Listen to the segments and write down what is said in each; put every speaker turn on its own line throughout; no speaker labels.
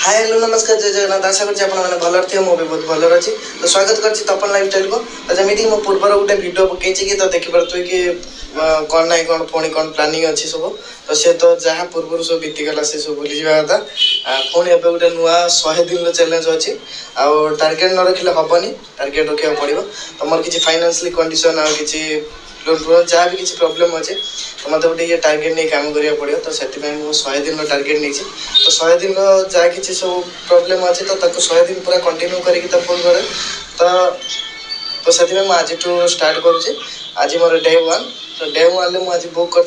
Hi hello नमस्कार जय जगन्नाथ आशा करछि आपण माने भलर थे मो भी बहुत भलर अछि तो स्वागत करछि तपन लाइफस्टाइल को तो जमिति मो पूर्वर गोटे वीडियो पकेछि कि तो देखि परतु कि कोन नाही कोन पुणी कोन प्लानिंग अछि सब तो से तो जहा पूर्वर सब बीती गला से सब भूली जिबा था पुणी एबे गोटे नुवा 100 दिन रो चैलेंज अछि आ टारगेट न रखिले हबनी टारगेट रखिया पड़िबो तो मोर किछि फाइनेंशियली कंडीशन आ किछि लोन जहाँ भी किसी प्रॉब्लम अच्छे तो मतलब गोटे ये टारगेट नहीं काम करिया पड़ो तो से 100 दिन टारगेट नहीं तो 100 दिन जहाँ किसी सब प्रॉब्लम अच्छे तो 100 दिन पूरा कंटिन्यू करके फुल करे तो से आज स्टार्ट करुँचे आज मोर डे 1 तो डे 1 मुझे बुक कर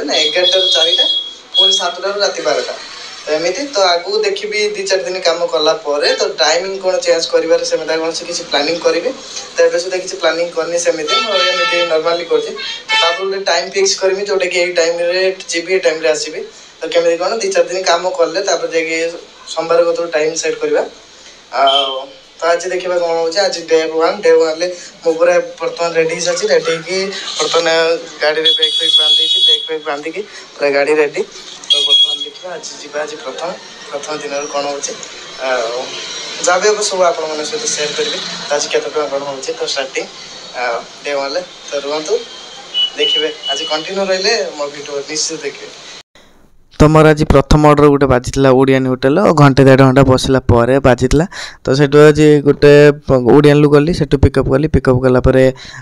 ना 11 ରୁ 4ଟା पुणी 7ଟା ରୁ राति 12ଟା तो एमती तो आगू देखी 2-4 दिन कम कला तो टाइमिंग कौन चेंज कर कौन से किसी प्लानिंग करी तो ये सुधा किसी प्लानिंग करनी सेमती नॉर्मली कर टाइम फिक्स करमी जोटा कि यही टाइम जी टाइम आसबि तो केमी कौन 2-4 दिन कम कले जाकि सोमवार को टाइम सेट करवा तो आज देखा कौन हो आज डे 1 मु पूरा बर्तमान रेडी अच्छी रेडी कि बर्तमान गाड़ी में बैग फैग बांधिकी पूरा गाड़ी रेडी तो बर्तमान देखा आज जी आज प्रथम दिन कौन हो जहाँ भी सब आप सहित सेयार करी आज केत कौन हो तो स्टार्टिंग डे 1 तो रुहतु देखिए आज कंटिन्यू रही मो वीडियो निश्चित देखिए तो मोर आज प्रथम ऑर्डर गोटे बाजिला ओडियन होटेल घंटे 1.5 घंटा बसला बाजिला तो से आज गोटे ओडियन गली से पिकअप पिकअप कलापर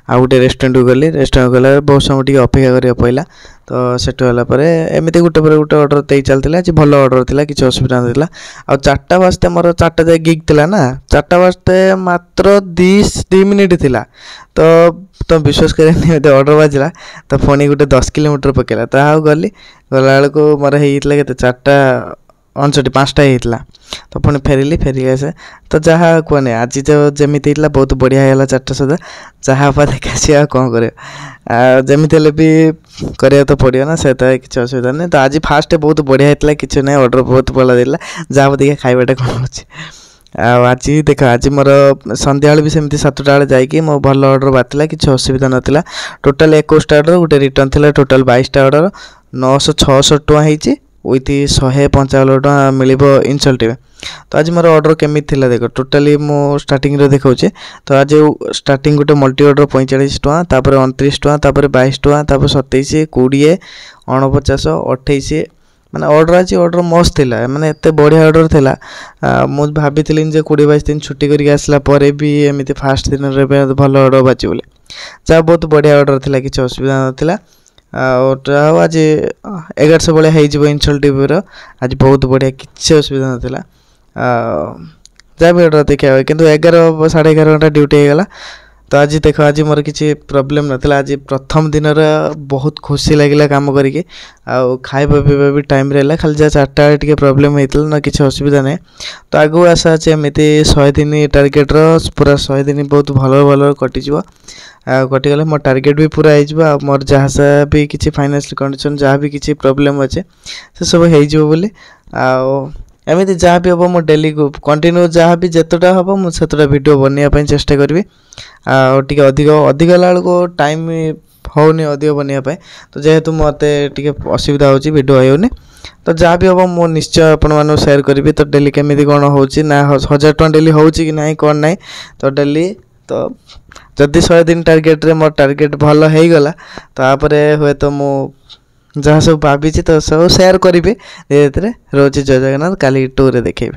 आ गोटे रेस्टोरेंट गली रेस्टोरेंट गला बहुत समय टी अपेक्षा करा पड़ा तो सेठू गलापर एमती गोटे पर गोटे ऑर्डर दे चलता आज भल ऑर्डर था किसी असुविधा ना आ 4टा बाजते मोर 4टा जाए गिग थी ना 4टा बाजते मात्र 2 मिनिट थिला तो विश्वास करें ऑर्डर बाजिला तो पुणी गोटे 10 किलोमीटर पकेला तो आउ गली गला बेलू मोर होता के 4टा 5टा होता तो पुणी फेरिली आसे तो जहाँ कहने आज जो जमी बहुत बढ़िया है 4टा सुधा जहाँ आप देखा कौन कर जमी भी करा तो पड़ो ना से किसी असुविधा नहीं तो आज फास्ट बहुत बढ़िया होता किसी ना ऑर्डर बहुत भल देला जहाँ देखिए खाइबाटा कौन हो आज देख आज मोर संध्या भी सेमती 7टा बेले जाकि मो भल ऑर्डर बातिला किसी असुविधा नाला टोटाल 21टा ऑर्डर गोटे रिटर्न थिला टोटाल 22टा ऑर्डर 966 टଙ୍କା ହେଇଛି विथ 155 टଙ୍କା मिलिबो इनसल्ट तो आज मोर ऑर्डर केमी थिला देख टोटाली मो स्टार्टिंग रे देखौचे तो आज स्टार्टिंग गोटे मल्टी ऑर्डर 45 टଙ୍କା तापर 29 टଙ୍କା तापर 22 टଙ୍କା तापर 27 20 49 28 माने ऑर्डर आज ऑर्डर मस्त थिला माने एते बढ़िया ऑर्डर थिला मु भाभी थिलिन जे 20-22 दिन छुट्टी करके आसला परे भी एमिति फास्ट दिन रे भल ऑर्डर बाची बोले जा बहुत बढ़िया ऑर्डर थिला किसी असुविधा नथिला आज 1100 भाया हो इनसल्ट टीवी आज बहुत बढ़िया किसी असुविधा नाला जहाँ भी ऑर्डर देखा कि 11-11:30 घंटा ड्यूटी होगा तो आज देख आज मोर किसी प्रॉब्लम नाला आज प्रथम दिन बहुत खुशी लगे कम करके खाଇବା पीवा भी टाइम रहा खाली जहाँ 4टा टे प्रॉब्लम होता ना किसी असुविधा नहीं तो आगू आशा अच्छे एमती 100 दिन टार्गेट पूरा 100 दिन बहुत भल भल कटिज कटिगले मोर टार्गेट भी पूरा हो मोर जहाँ भी किसी फाइनेंशियल कंडीशन जहाँ भी किसी प्रॉब्लम अच्छे से सब हो एमती जहाँ भी हम मो डेली कंटिन्यू जहाँ भी जितटा हम मुझे वीडियो बनवाई चेष्टा करी टे अधिक बेलू टाइम होनी अधिक बनवाई तो जेहेतु मत असुविधा हो वीडियो होनी तो जहाँ भी हम मो निश्चय आपण शेयर करी तो डेली केमी कौन हो 1000 टଙ୍କା डेली हो कि ना कौन ना तो डेली तो जदि 100 दिन टार्गेट रे मोर टार्गेट भल हो गला तो आपरे हुए तो मु जहाँ सब भाभी तो सब शेयर करी धीरे धीरे रोज जय जगन्नाथ काली 2 रे देखेबे।